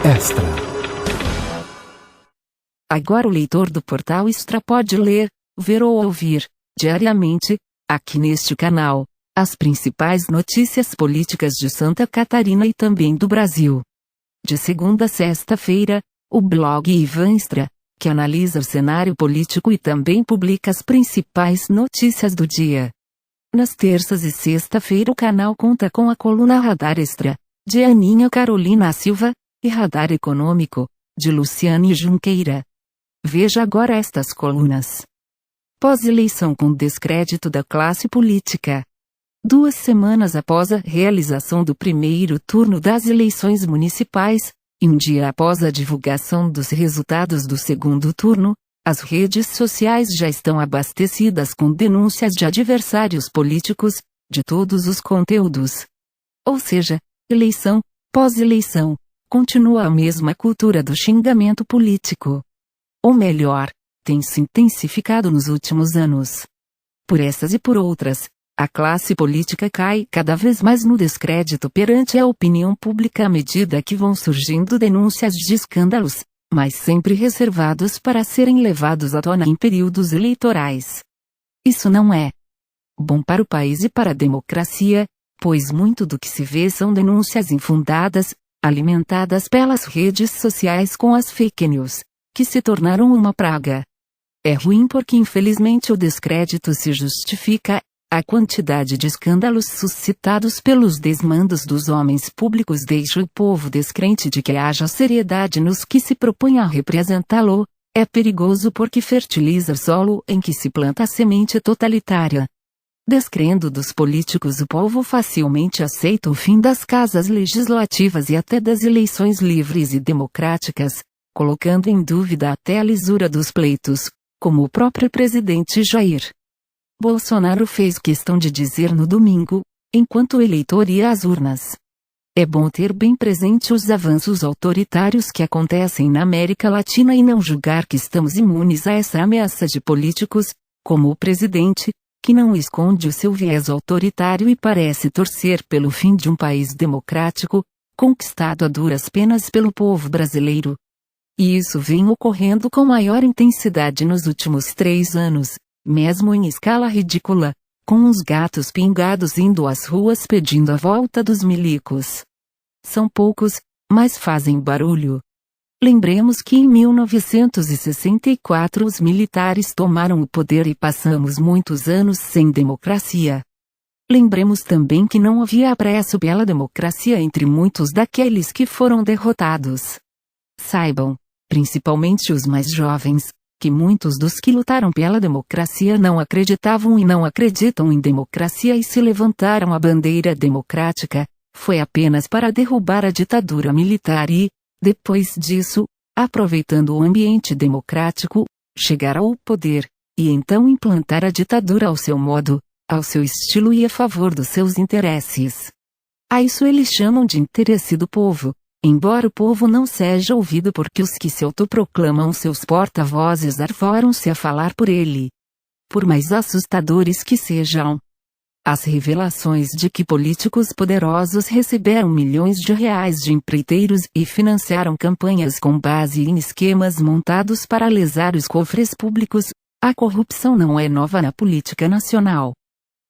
Extra. Agora o leitor do Portal Extra pode ler, ver ou ouvir, diariamente, aqui neste canal, as principais notícias políticas de Santa Catarina e também do Brasil. De segunda a sexta-feira, o blog Ivan Extra, que analisa o cenário político e também publica as principais notícias do dia. Nas terças e sexta-feira o canal conta com a coluna Radar Extra, de Aninha Carolina Silva, e Radar Econômico, de Luciane Junqueira. Veja agora estas colunas. Pós-eleição com descrédito da classe política. 2 semanas após a realização do primeiro turno das eleições municipais, e um dia após a divulgação dos resultados do segundo turno, as redes sociais já estão abastecidas com denúncias de adversários políticos, de todos os conteúdos. Ou seja, eleição, pós-eleição, continua a mesma cultura do xingamento político. Ou melhor, tem se intensificado nos últimos anos. Por essas e por outras, a classe política cai cada vez mais no descrédito perante a opinião pública à medida que vão surgindo denúncias de escândalos, mas sempre reservados para serem levados à tona em períodos eleitorais. Isso não é bom para o país e para a democracia, pois muito do que se vê são denúncias infundadas, alimentadas pelas redes sociais com as fake news, que se tornaram uma praga. É ruim porque infelizmente o descrédito se justifica. A quantidade de escândalos suscitados pelos desmandos dos homens públicos deixa o povo descrente de que haja seriedade nos que se propõe a representá-lo. É perigoso porque fertiliza o solo em que se planta a semente totalitária. Descrendo dos políticos, o povo facilmente aceita o fim das casas legislativas e até das eleições livres e democráticas, colocando em dúvida até a lisura dos pleitos, como o próprio presidente Jair Bolsonaro fez questão de dizer no domingo, enquanto o eleitor ia às urnas. É bom ter bem presente os avanços autoritários que acontecem na América Latina e não julgar que estamos imunes a essa ameaça de políticos, como o presidente, que não esconde o seu viés autoritário e parece torcer pelo fim de um país democrático, conquistado a duras penas pelo povo brasileiro. E isso vem ocorrendo com maior intensidade nos últimos 3 anos. Mesmo em escala ridícula, com os gatos pingados indo às ruas pedindo a volta dos milicos. São poucos, mas fazem barulho. Lembremos que em 1964 os militares tomaram o poder e passamos muitos anos sem democracia. Lembremos também que não havia apreço pela democracia entre muitos daqueles que foram derrotados. Saibam, principalmente os mais jovens, que muitos dos que lutaram pela democracia não acreditavam e não acreditam em democracia e se levantaram a bandeira democrática, foi apenas para derrubar a ditadura militar e, depois disso, aproveitando o ambiente democrático, chegar ao poder, e então implantar a ditadura ao seu modo, ao seu estilo e a favor dos seus interesses. A isso eles chamam de interesse do povo. Embora o povo não seja ouvido porque os que se autoproclamam seus porta-vozes arvoram-se a falar por ele. Por mais assustadores que sejam as revelações de que políticos poderosos receberam milhões de reais de empreiteiros e financiaram campanhas com base em esquemas montados para lesar os cofres públicos, a corrupção não é nova na política nacional.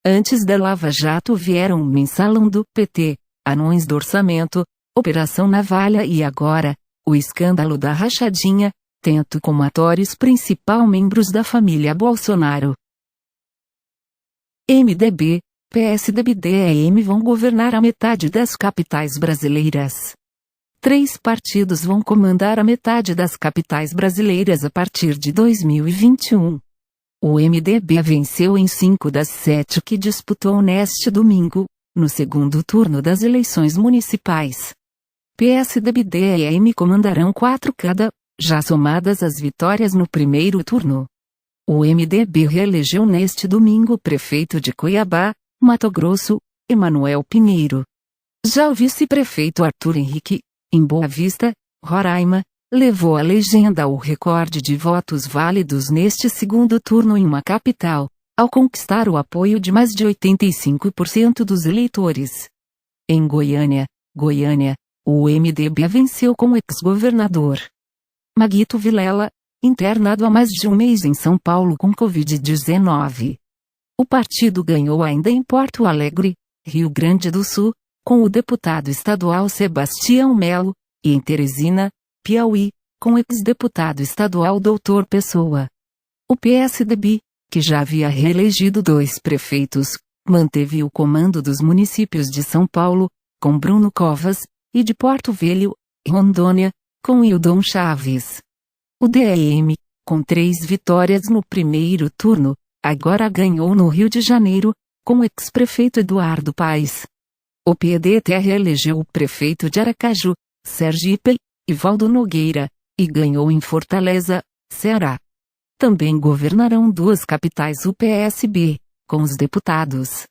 Antes da Lava Jato vieram o mensalão do PT, anões do orçamento, Operação Navalha e agora, o escândalo da rachadinha, tendo como atores principal membros da família Bolsonaro. MDB, PSDB e DEM vão governar a metade das capitais brasileiras. 3 partidos vão comandar a metade das capitais brasileiras a partir de 2021. O MDB venceu em 5 das 7 que disputou neste domingo, no segundo turno das eleições municipais. PSDB e DEM comandarão 4 cada, já somadas as vitórias no primeiro turno. O MDB reelegeu neste domingo o prefeito de Cuiabá, Mato Grosso, Emanuel Pinheiro. Já o vice-prefeito Arthur Henrique, em Boa Vista, Roraima, levou a legenda ao recorde de votos válidos neste segundo turno em uma capital, ao conquistar o apoio de mais de 85% dos eleitores. Em Goiânia, o MDB venceu com o ex-governador Maguito Vilela, internado há mais de um mês em São Paulo com Covid-19. O partido ganhou ainda em Porto Alegre, Rio Grande do Sul, com o deputado estadual Sebastião Melo, e em Teresina, Piauí, com o ex-deputado estadual Dr. Pessoa. O PSDB, que já havia reelegido 2 prefeitos, manteve o comando dos municípios de São Paulo, com Bruno Covas, e de Porto Velho, Rondônia, com Hildon Chaves. O DEM, com 3 vitórias no primeiro turno, agora ganhou no Rio de Janeiro, com o ex-prefeito Eduardo Paes. O PDT reelegeu o prefeito de Aracaju, Sergipe, Ivaldo Nogueira, e ganhou em Fortaleza, Ceará. Também governarão 2 capitais o PSB, com os deputados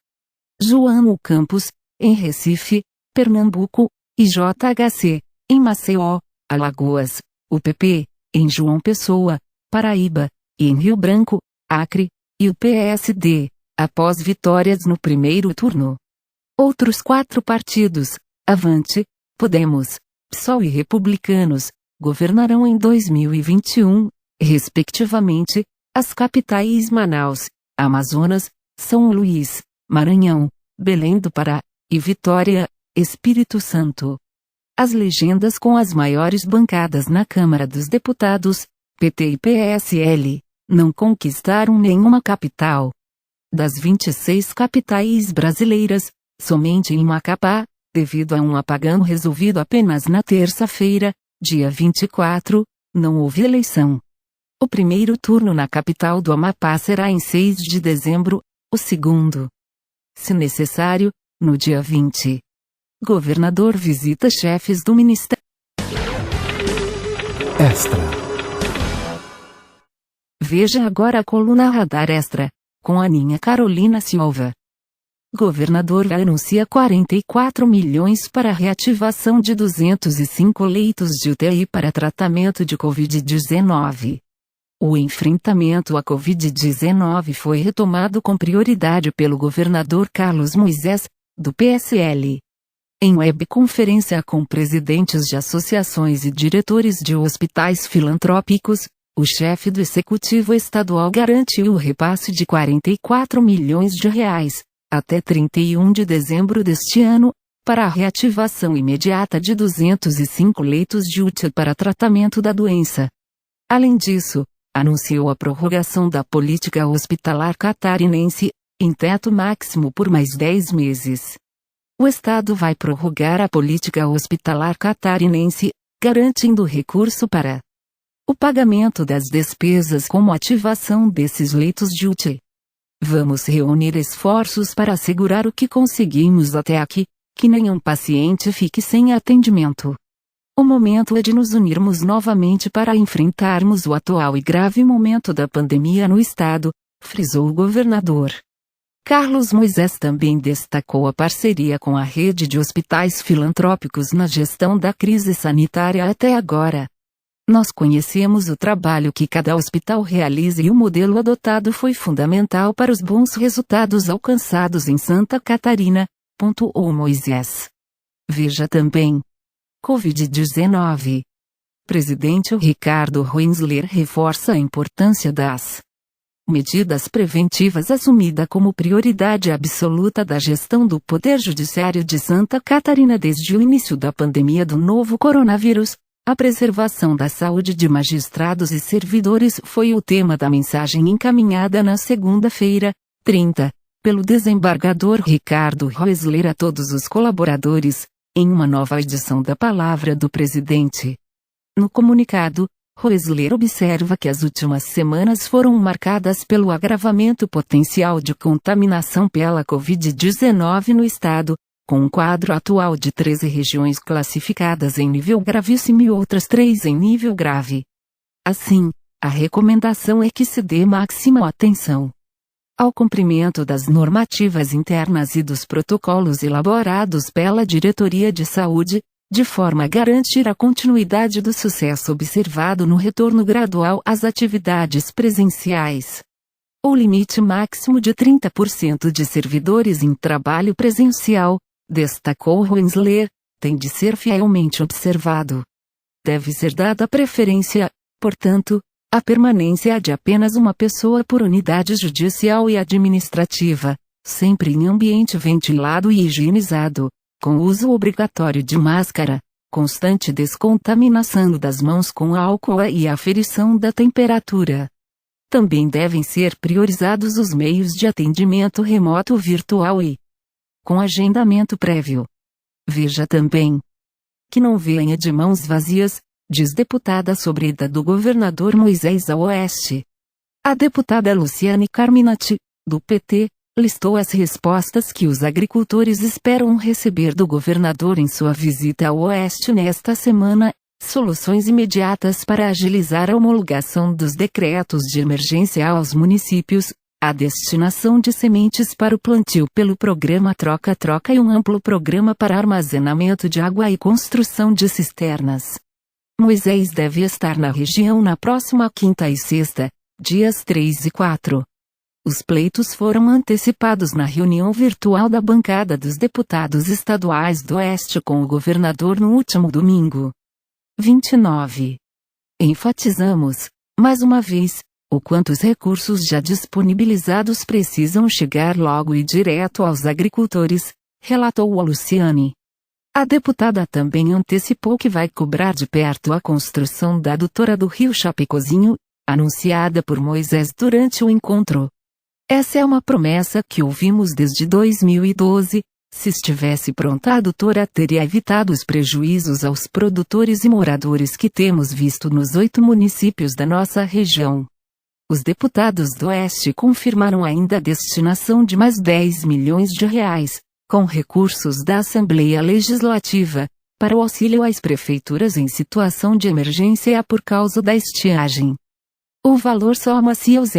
João Campos, em Recife, Pernambuco, e JHC, em Maceió, Alagoas, o PP, em João Pessoa, Paraíba, e em Rio Branco, Acre, e o PSD, após vitórias no primeiro turno. Outros 4 partidos, Avante, Podemos, PSOL e Republicanos, governarão em 2021, respectivamente, as capitais Manaus, Amazonas, São Luís, Maranhão, Belém do Pará, e Vitória, Espírito Santo. As legendas com as maiores bancadas na Câmara dos Deputados, PT e PSL, não conquistaram nenhuma capital. Das 26 capitais brasileiras, somente em Macapá, devido a um apagão resolvido apenas na terça-feira, dia 24, não houve eleição. O primeiro turno na capital do Amapá será em 6 de dezembro, o segundo, se necessário, no dia 20. Governador visita chefes do Ministério. Extra. Veja agora a coluna Radar Extra, com Aninha Carolina Silva. Governador anuncia 44 milhões para a reativação de 205 leitos de UTI para tratamento de Covid-19. O enfrentamento à Covid-19 foi retomado com prioridade pelo governador Carlos Moisés, do PSL. Em webconferência com presidentes de associações e diretores de hospitais filantrópicos, o chefe do executivo estadual garantiu o repasse de 44 milhões de reais, até 31 de dezembro deste ano, para a reativação imediata de 205 leitos de UTI para tratamento da doença. Além disso, anunciou a prorrogação da política hospitalar catarinense, em teto máximo por mais 10 meses. O Estado vai prorrogar a política hospitalar catarinense, garantindo recurso para o pagamento das despesas como ativação desses leitos de UTI. Vamos reunir esforços para assegurar o que conseguimos até aqui, que nenhum paciente fique sem atendimento. O momento é de nos unirmos novamente para enfrentarmos o atual e grave momento da pandemia no Estado, frisou o governador. Carlos Moisés também destacou a parceria com a rede de hospitais filantrópicos na gestão da crise sanitária até agora. Nós conhecemos o trabalho que cada hospital realiza e o modelo adotado foi fundamental para os bons resultados alcançados em Santa Catarina, pontuou Moisés. Veja também. Covid-19. Presidente Ricardo Renzler reforça a importância das medidas preventivas assumida como prioridade absoluta da gestão do Poder Judiciário de Santa Catarina desde o início da pandemia do novo coronavírus. A preservação da saúde de magistrados e servidores foi o tema da mensagem encaminhada na segunda-feira, 30, pelo desembargador Ricardo Renzler a todos os colaboradores, em uma nova edição da Palavra do Presidente. No comunicado, Renzler observa que as últimas semanas foram marcadas pelo agravamento potencial de contaminação pela Covid-19 no estado, com um quadro atual de 13 regiões classificadas em nível gravíssimo e outras 3 em nível grave. Assim, a recomendação é que se dê máxima atenção ao cumprimento das normativas internas e dos protocolos elaborados pela Diretoria de Saúde, de forma a garantir a continuidade do sucesso observado no retorno gradual às atividades presenciais. O limite máximo de 30% de servidores em trabalho presencial, destacou Renzler, tem de ser fielmente observado. Deve ser dada preferência, portanto, à permanência de apenas uma pessoa por unidade judicial e administrativa, sempre em ambiente ventilado e higienizado, com uso obrigatório de máscara, constante descontaminação das mãos com álcool e aferição da temperatura. Também devem ser priorizados os meios de atendimento remoto virtual e com agendamento prévio. Veja também que não venha de mãos vazias, diz deputada sobreda do governador Moisés ao Oeste. A deputada Luciane Carminati, do PT, listou as respostas que os agricultores esperam receber do governador em sua visita ao Oeste nesta semana, soluções imediatas para agilizar a homologação dos decretos de emergência aos municípios, a destinação de sementes para o plantio pelo programa Troca-Troca e um amplo programa para armazenamento de água e construção de cisternas. Moisés deve estar na região na próxima quinta e sexta, dias 3 e 4. Os pleitos foram antecipados na reunião virtual da bancada dos deputados estaduais do Oeste com o governador no último domingo. 29. Enfatizamos, mais uma vez, o quanto os recursos já disponibilizados precisam chegar logo e direto aos agricultores, relatou a Luciane. A deputada também antecipou que vai cobrar de perto a construção da adutora do Rio Chapecozinho, anunciada por Moisés durante o encontro. Essa é uma promessa que ouvimos desde 2012, se estivesse pronta a adutora teria evitado os prejuízos aos produtores e moradores que temos visto nos 8 municípios da nossa região. Os deputados do Oeste confirmaram ainda a destinação de mais 10 milhões de reais, com recursos da Assembleia Legislativa, para o auxílio às prefeituras em situação de emergência por causa da estiagem. O valor soma-se aos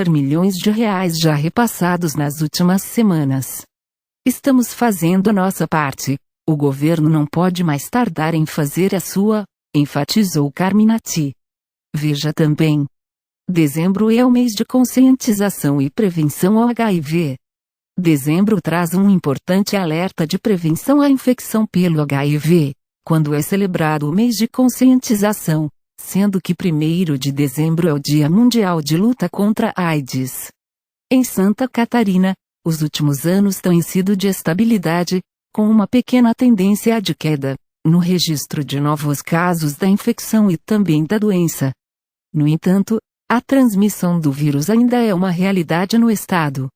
milhões de reais já repassados nas últimas semanas. Estamos fazendo a nossa parte, o governo não pode mais tardar em fazer a sua, enfatizou Carminati. Veja também. Dezembro é o mês de conscientização e prevenção ao HIV. Dezembro traz um importante alerta de prevenção à infecção pelo HIV, quando é celebrado o mês de conscientização, sendo que 1º de dezembro é o Dia Mundial de Luta contra a AIDS. Em Santa Catarina, os últimos anos têm sido de estabilidade, com uma pequena tendência de queda, no registro de novos casos da infecção e também da doença. No entanto, a transmissão do vírus ainda é uma realidade no estado.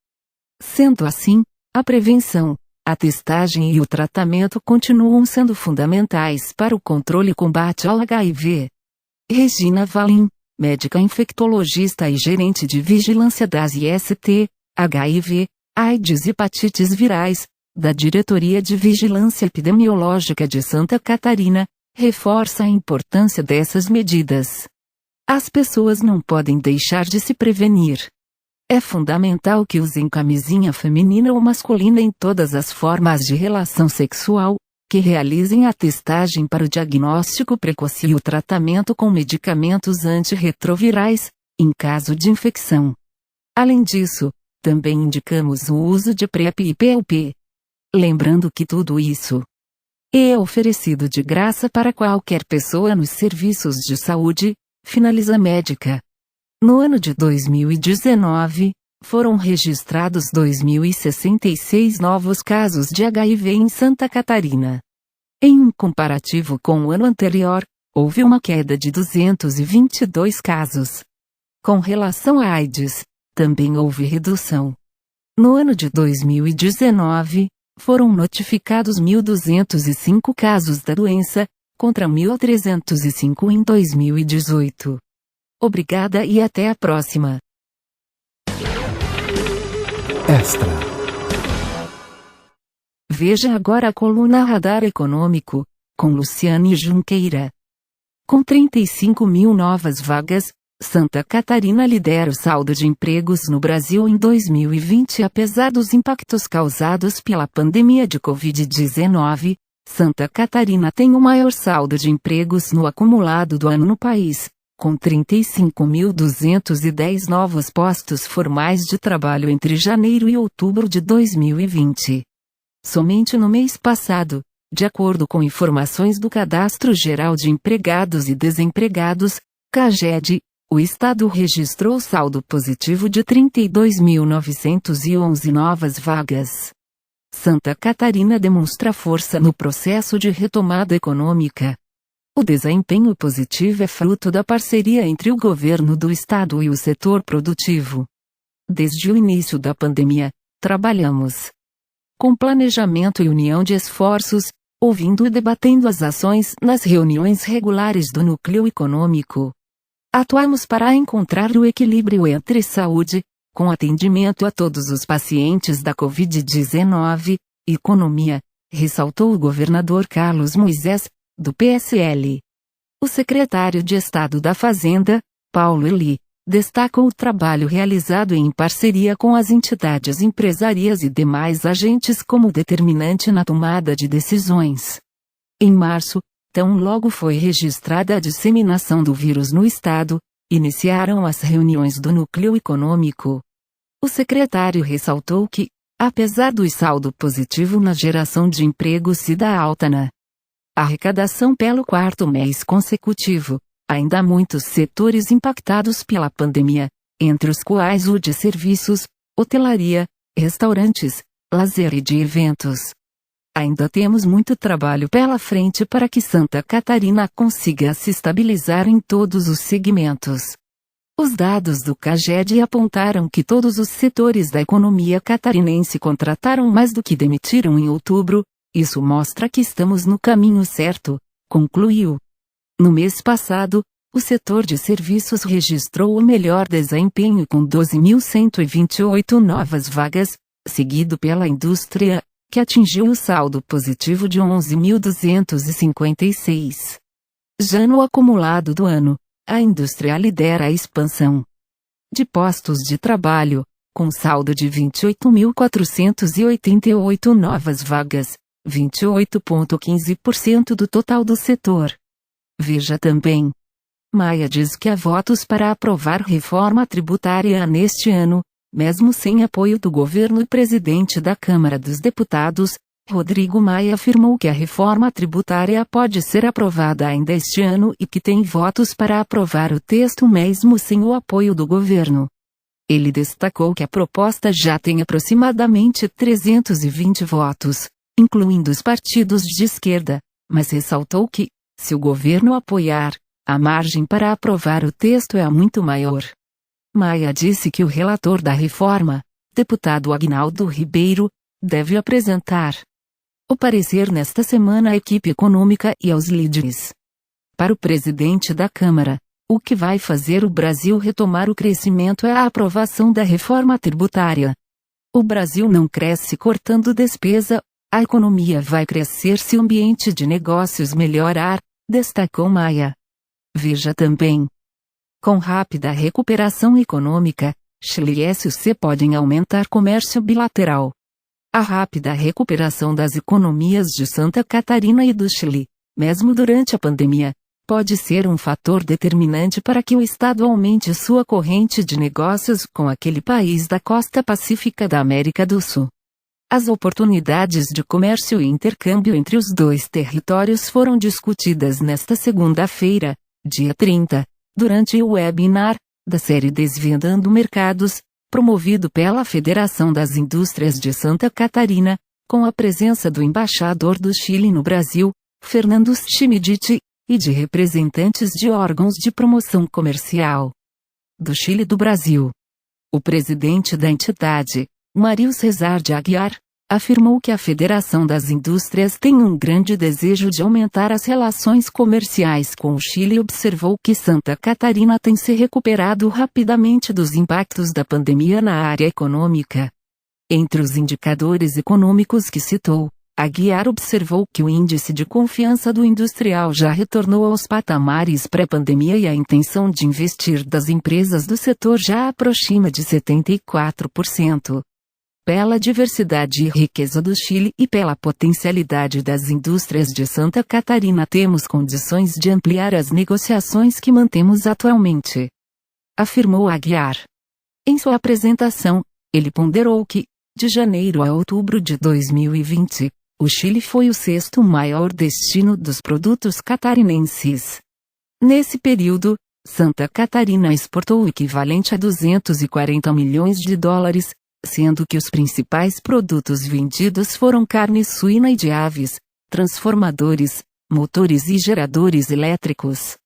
Sendo assim, a prevenção, a testagem e o tratamento continuam sendo fundamentais para o controle e combate ao HIV. Regina Valim, médica infectologista e gerente de vigilância das IST, HIV, AIDS e hepatites virais, da Diretoria de Vigilância Epidemiológica de Santa Catarina, reforça a importância dessas medidas. As pessoas não podem deixar de se prevenir. É fundamental que usem camisinha feminina ou masculina em todas as formas de relação sexual, que realizem a testagem para o diagnóstico precoce e o tratamento com medicamentos antirretrovirais, em caso de infecção. Além disso, também indicamos o uso de PrEP e PrEP. Lembrando que tudo isso é oferecido de graça para qualquer pessoa nos serviços de saúde, finaliza a médica. No ano de 2019, foram registrados 2.066 novos casos de HIV em Santa Catarina. Em um comparativo com o ano anterior, houve uma queda de 222 casos. Com relação à AIDS, também houve redução. No ano de 2019, foram notificados 1.205 casos da doença, contra 1.305 em 2018. Obrigada e até a próxima. Extra. Veja agora a coluna Radar Econômico, com Luciane Junqueira. Com 35 mil novas vagas, Santa Catarina lidera o saldo de empregos no Brasil em 2020. Apesar dos impactos causados pela pandemia de Covid-19, Santa Catarina tem o maior saldo de empregos no acumulado do ano no país, com 35.210 novos postos formais de trabalho entre janeiro e outubro de 2020. Somente no mês passado, De acordo com informações do Cadastro Geral de Empregados e Desempregados, CAGED, o Estado registrou saldo positivo de 32.911 novas vagas. Santa Catarina demonstra força no processo de retomada econômica. O desempenho positivo é fruto da parceria entre o governo do estado e o setor produtivo. Desde o início da pandemia, trabalhamos com planejamento e união de esforços, ouvindo e debatendo as ações nas reuniões regulares do núcleo econômico. Atuamos para encontrar o equilíbrio entre saúde, com atendimento a todos os pacientes da Covid-19, e economia, ressaltou o governador Carlos Moisés, do PSL. O secretário de Estado da Fazenda, Paulo Eli, destacou o trabalho realizado em parceria com as entidades empresariais e demais agentes como determinante na tomada de decisões. Em março, tão logo foi registrada a disseminação do vírus no estado, iniciaram as reuniões do núcleo econômico. O secretário ressaltou que, apesar do saldo positivo na geração de empregos e da alta na arrecadação pelo quarto mês consecutivo, ainda há muitos setores impactados pela pandemia, entre os quais o de serviços, hotelaria, restaurantes, lazer e de eventos. Ainda temos muito trabalho pela frente para que Santa Catarina consiga se estabilizar em todos os segmentos. Os dados do CAGED apontaram que todos os setores da economia catarinense contrataram mais do que demitiram em outubro. Isso mostra que estamos no caminho certo, concluiu. No mês passado, o setor de serviços registrou o melhor desempenho com 12.128 novas vagas, seguido pela indústria, que atingiu o saldo positivo de 11.256. Já no acumulado do ano, a indústria lidera a expansão de postos de trabalho, com saldo de 28.488 novas vagas, 28,15% do total do setor. Veja também. Maia diz que há votos para aprovar reforma tributária neste ano, mesmo sem apoio do governo. E presidente da Câmara dos Deputados, Rodrigo Maia, afirmou que a reforma tributária pode ser aprovada ainda este ano e que tem votos para aprovar o texto mesmo sem o apoio do governo. Ele destacou que a proposta já tem aproximadamente 320 votos, incluindo os partidos de esquerda, mas ressaltou que, se o governo apoiar, a margem para aprovar o texto é muito maior. Maia disse que o relator da reforma, deputado Aguinaldo Ribeiro, deve apresentar o parecer nesta semana à equipe econômica e aos líderes. Para o presidente da Câmara, o que vai fazer o Brasil retomar o crescimento é a aprovação da reforma tributária. O Brasil não cresce cortando despesa. A economia vai crescer se o ambiente de negócios melhorar, destacou Maia. Veja também. Com rápida recuperação econômica, Chile e SUC podem aumentar comércio bilateral. A rápida recuperação das economias de Santa Catarina e do Chile, mesmo durante a pandemia, pode ser um fator determinante para que o Estado aumente sua corrente de negócios com aquele país da costa pacífica da América do Sul. As oportunidades de comércio e intercâmbio entre os dois territórios foram discutidas nesta segunda-feira, dia 30, durante o webinar da série Desvendando Mercados, promovido pela Federação das Indústrias de Santa Catarina, com a presença do embaixador do Chile no Brasil, Fernando Schmidt, e de representantes de órgãos de promoção comercial do Chile e do Brasil. O presidente da entidade, Mário Cesar de Aguiar, afirmou que a Federação das Indústrias tem um grande desejo de aumentar as relações comerciais com o Chile e observou que Santa Catarina tem se recuperado rapidamente dos impactos da pandemia na área econômica. Entre os indicadores econômicos que citou, Aguiar observou que o índice de confiança do industrial já retornou aos patamares pré-pandemia e a intenção de investir das empresas do setor já aproxima de 74%. Pela diversidade e riqueza do Chile e pela potencialidade das indústrias de Santa Catarina, temos condições de ampliar as negociações que mantemos atualmente, afirmou Aguiar. Em sua apresentação, ele ponderou que, de janeiro a outubro de 2020, O Chile foi o sexto maior destino dos produtos catarinenses. Nesse período, Santa Catarina exportou o equivalente a 240 milhões de dólares, sendo que os principais produtos vendidos foram carne suína e de aves, transformadores, motores e geradores elétricos.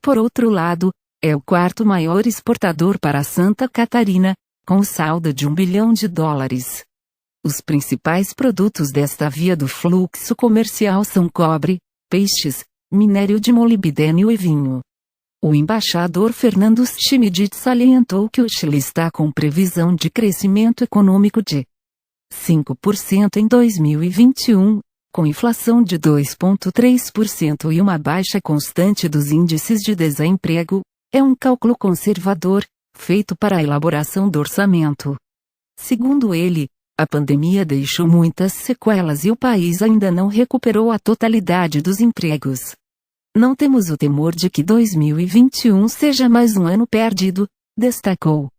Por outro lado, é o quarto maior exportador para Santa Catarina, com saldo de $1 bilhão. Os principais produtos desta via do fluxo comercial são cobre, peixes, minério de molibdênio e vinho. O embaixador Fernando Schmidt salientou que o Chile está com previsão de crescimento econômico de 5% em 2021, com inflação de 2,3% e uma baixa constante dos índices de desemprego. É um cálculo conservador, feito para a elaboração do orçamento. Segundo ele, a pandemia deixou muitas sequelas e o país ainda não recuperou a totalidade dos empregos. Não temos o temor de que 2021 seja mais um ano perdido, destacou.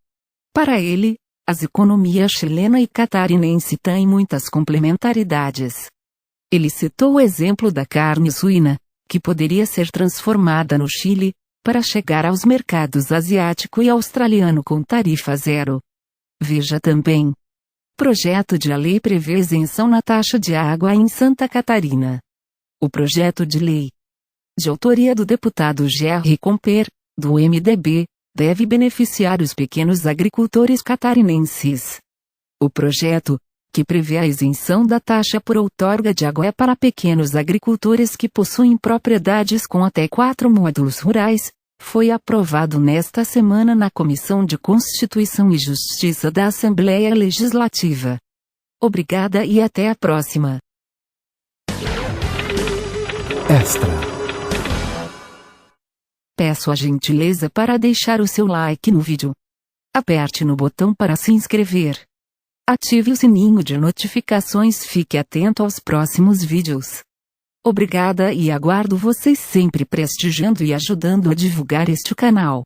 Para ele, as economias chilena e catarinense têm muitas complementaridades. Ele citou o exemplo da carne suína, que poderia ser transformada no Chile, para chegar aos mercados asiático e australiano com tarifa zero. Veja também. Projeto de lei prevê isenção na taxa de água em Santa Catarina. O projeto de lei, de autoria do deputado Gerry Comper, do MDB, deve beneficiar os pequenos agricultores catarinenses. O projeto, que prevê a isenção da taxa por outorga de água para pequenos agricultores que possuem propriedades com até 4 módulos rurais, foi aprovado nesta semana na Comissão de Constituição e Justiça da Assembleia Legislativa. Obrigada e até a próxima. Extra. Peço a gentileza para deixar o seu like no vídeo. Aperte no botão para se inscrever. Ative o sininho de notificações. Fique atento aos próximos vídeos. Obrigada e aguardo vocês sempre prestigiando e ajudando a divulgar este canal.